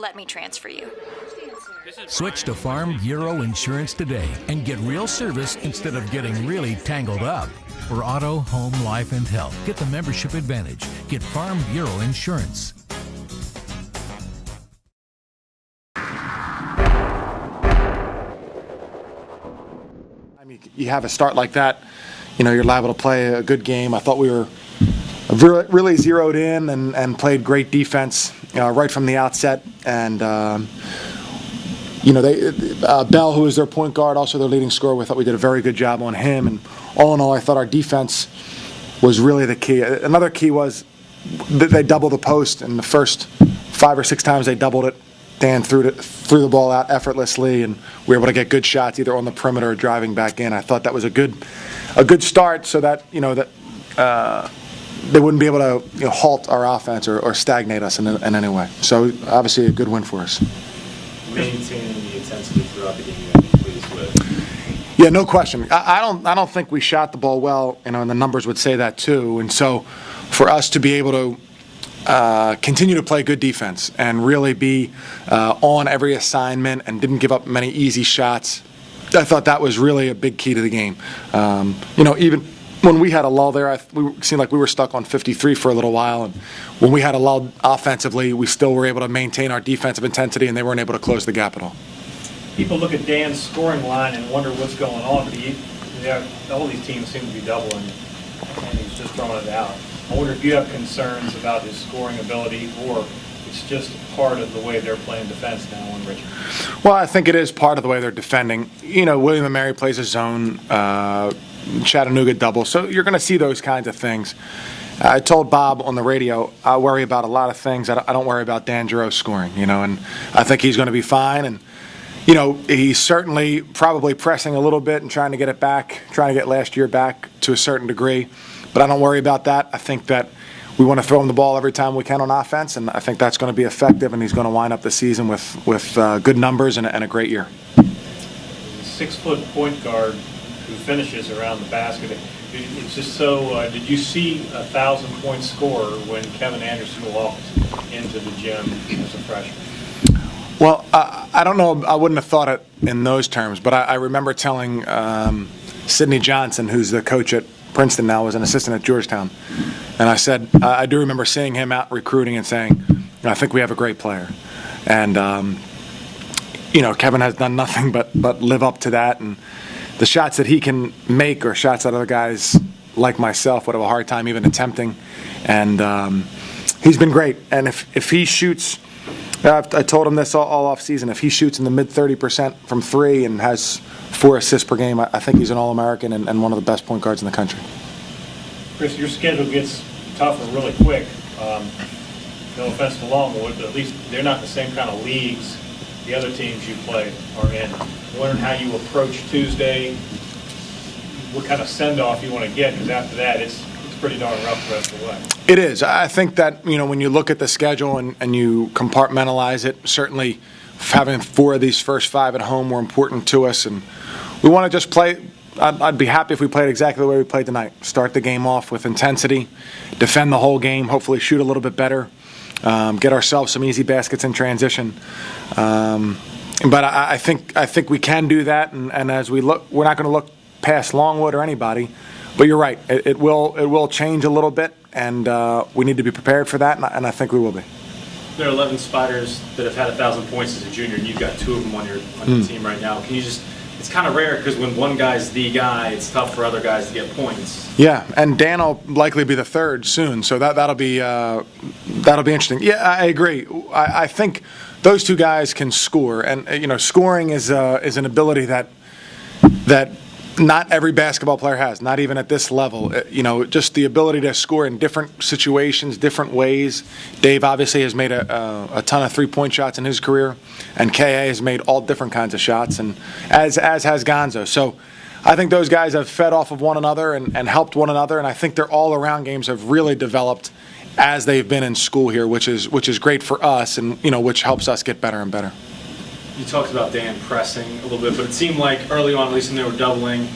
Let me transfer you. Switch to Farm Bureau Insurance today and get real service instead of getting really tangled up. For auto, home, life, and health, get the membership advantage. Get Farm Bureau Insurance. You have a start like that, you're liable to play a good game. I thought we were really zeroed in and played great defense right from the outset. And Bell, who is their point guard, also their leading scorer, we thought we did a very good job on him. And all in all, I thought our defense was really the key. Another key was that they doubled the post, and the first 5 or 6 times they doubled it, Dan threw the ball out effortlessly, and we were able to get good shots either on the perimeter or driving back in. I thought that was a good start, so that they wouldn't be able to halt our offense or stagnate us in any way. So obviously a good win for us. Maintaining the intensity throughout the game, you'd be pleased with. Yeah, no question. I don't think we shot the ball well, and the numbers would say that too. And so for us to be able to continue to play good defense and really be on every assignment and didn't give up many easy shots, I thought that was really a big key to the game. Even when we had a lull there, we seemed like we were stuck on 53 for a little while, and when we had a lull offensively, we still were able to maintain our defensive intensity, and they weren't able to close the gap at all. People look at Dan's scoring line and wonder what's going on, but all these teams seem to be doubling, and he's just throwing it out. I wonder if you have concerns about his scoring ability, or it's just part of the way they're playing defense now in Richmond. Well, I think it is part of the way they're defending. William & Mary plays a zone, Chattanooga double, so you're going to see those kinds of things. I told Bob on the radio, I worry about a lot of things. I don't worry about Dan Giroux's scoring, and I think he's going to be fine. And, he's certainly probably pressing a little bit and trying to get it back, trying to get last year back to a certain degree. But I don't worry about that. I think that we want to throw him the ball every time we can on offense, and I think that's going to be effective, and he's going to wind up the season with good numbers and a great year. 6-foot point guard who finishes around the basket. It's just so. Did you see a 1,000-point scorer when Kevin Anderson walked into the gym as a freshman? Well, I don't know. I wouldn't have thought it in those terms, but I remember telling Sidney Johnson, who's the coach at Princeton now, was an assistant at Georgetown, and I said I do remember seeing him out recruiting and saying, I think we have a great player, and Kevin has done nothing but live up to that, and the shots that he can make are shots that other guys like myself would have a hard time even attempting, and he's been great. And if he shoots, I told him this all off season, if he shoots in the mid 30% from 3 and has 4 assists per game, I think he's an All-American and one of the best point guards in the country. Chris, your schedule gets tougher really quick. No offense to Longwood, but at least they're not in the same kind of leagues the other teams you play are in. I'm wondering how you approach Tuesday, what kind of send-off you want to get, because after that it's pretty darn rough the rest of the way. It is. I think that, when you look at the schedule and you compartmentalize it, certainly having 4 of these first 5 at home were important to us, and we want to just play. I'd be happy if we played exactly the way we played tonight. Start the game off with intensity, defend the whole game, hopefully shoot a little bit better, get ourselves some easy baskets in transition. But I think we can do that, and as we look, we're not going to look past Longwood or anybody. But you're right, it will change a little bit, and we need to be prepared for that, and I think we will be. There are 11 Spiders that have had 1,000 points as a junior, and you've got 2 of them on your team right now. Can you just? It's kind of rare because when one guy's the guy, it's tough for other guys to get points. Yeah, and Dan will likely be the 3rd soon, so that'll be interesting. Yeah, I agree. I think those 2 guys can score, and scoring is an ability that not every basketball player has, not even at this level. Just the ability to score in different situations, different ways. Dave obviously has made a ton of 3-point shots in his career, and K.A. has made all different kinds of shots, and as has Gonzo. So I think those guys have fed off of one another and helped one another, and I think their all-around games have really developed as they've been in school here, which is great for us, and which helps us get better and better. You talked about Dan pressing a little bit, but it seemed like early on, at least when they were doubling,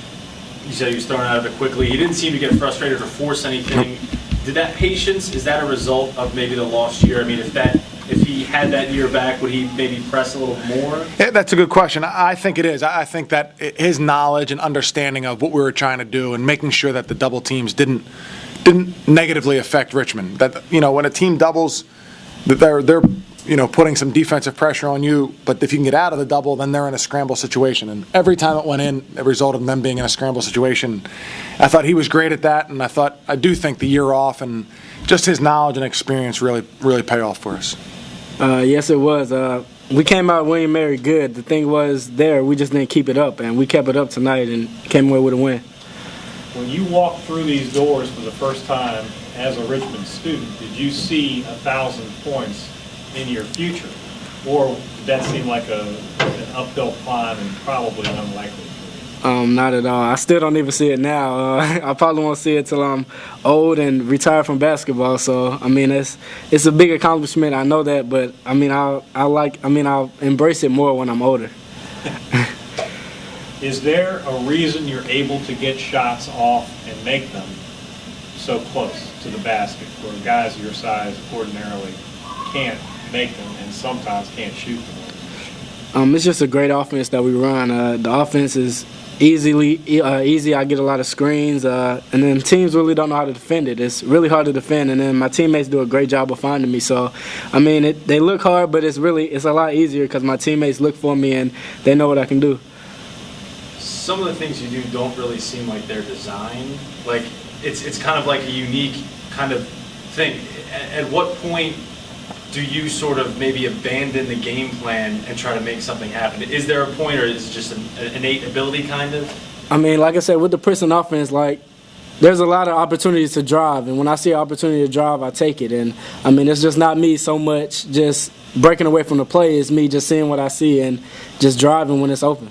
you said he was throwing out of it quickly. He didn't seem to get frustrated or force anything. Did that patience, is that a result of maybe the lost year? I mean, if he had that year back, would he maybe press a little more? Yeah, that's a good question. I think it is. I think that his knowledge and understanding of what we were trying to do and making sure that the double teams didn't negatively affect Richmond. That, you know, when a team doubles, they're putting some defensive pressure on you, but if you can get out of the double, then they're in a scramble situation. And every time it went in, it resulted in them being in a scramble situation. I thought he was great at that, and I do think the year off and just his knowledge and experience really pay off for us. Yes, it was. We came out William Mary good. The thing was we just didn't keep it up, and we kept it up tonight and came away with a win. When you walked through these doors for the first time as a Richmond student, did you see 1,000 points in your future? Or did that seem like an uphill climb and probably unlikely? Not at all. I still don't even see it now. I probably won't see it till I'm old and retire from basketball. So I mean, it's a big accomplishment. I know that, but I mean, I'll embrace it more when I'm older. Is there a reason you're able to get shots off and make them so close to the basket, where guys your size ordinarily can't make them and sometimes can't shoot them? It's just a great offense that we run. The offense is easy. I get a lot of screens, and then teams really don't know how to defend it. It's really hard to defend, and then my teammates do a great job of finding me. So, I mean, they look hard, but it's a lot easier because my teammates look for me and they know what I can do. Some of the things you do don't really seem like they're designed. Like it's kind of like a unique kind of thing. At what point do you sort of maybe abandon the game plan and try to make something happen? Is there a point, or is it just an innate ability kind of? I mean, like I said, with the Princeton offense, there's a lot of opportunities to drive, and when I see an opportunity to drive, I take it. And I mean, it's just not me so much just breaking away from the play. It's me just seeing what I see and just driving when it's open.